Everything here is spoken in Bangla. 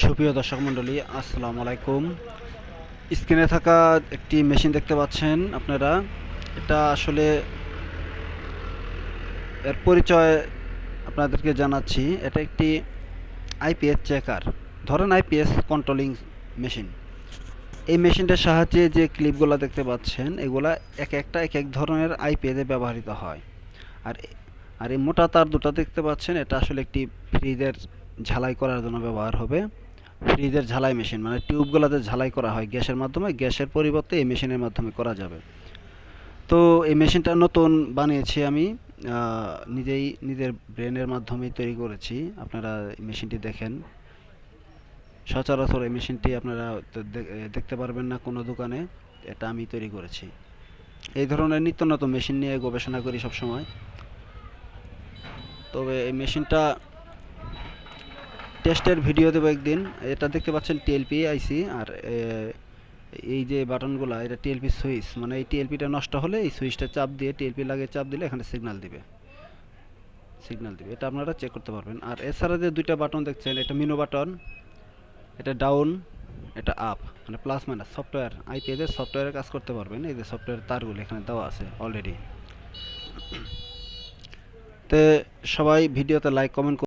সুপ্রিয় দর্শক মণ্ডলী, আসসালামু আলাইকুম। স্ক্রিনে থাকা একটি মেশিন দেখতে পাচ্ছেন আপনারা। এটা আসলে এর পরিচয় আপনাদেরকে জানাচ্ছি। এটা একটি আইপিএস চেকার, ধরেন আইপিএস কন্ট্রোলিং মেশিন। এই মেশিনটার সাহায্যে যে ক্লিপগুলো দেখতে পাচ্ছেন, এগুলা এক এক ধরনের আইপিএসে ব্যবহৃত হয়। আর আর এই মোটা তার দুটো দেখতে পাচ্ছেন, এটা আসলে একটি ফ্রিজের ঝালাই করার জন্য ব্যবহার হবে। ফ্রিজের ঝালাই মেশিন, মানে টিউবগুলোতে ঝালাই করা হয় গ্যাসের মাধ্যমে, গ্যাসের পরিবর্তে এই মেশিনের মাধ্যমে করা যাবে। তো এই মেশিনটা নতুন বানিয়েছি আমি, নিজেই নিজের ব্রেনের মাধ্যমেই তৈরি করেছি। আপনারা এই মেশিনটি দেখেন। সচরাচর এই মেশিনটি আপনারা দেখতে পারবেন না কোনো দোকানে। এটা আমি তৈরি করেছি। এই ধরনের নিত্য নতুন মেশিন নিয়ে গবেষণা করি সবসময়। তবে এই মেশিনটা টেস্টের ভিডিও দেবো একদিন। এটা দেখতে পাচ্ছেন টিএলপি আইসি, আর এই যে বাটনগুলো, এটা টিএলপি সুইচ, মানে এই টিএলপিটা নষ্ট হলে এই সুইচটা চাপ দিয়ে, টিএলপি লাগে চাপ দিলে এখানে সিগন্যাল দিবে। এটা আপনারা চেক করতে পারবেন। আর এছাড়া যে দুইটা বাটন দেখছেন, এটা মেনু বাটন, এটা ডাউন, এটা আপ, মানে প্লাস মাইনাস। সফটওয়্যার, আইপিএস সফটওয়্যারের কাজ করতে পারবেন। এই যে সফটওয়্যার তারগুলো এখানে দেওয়া আছে অলরেডি। তে সবাই ভিডিওতে লাইক কমেন্ট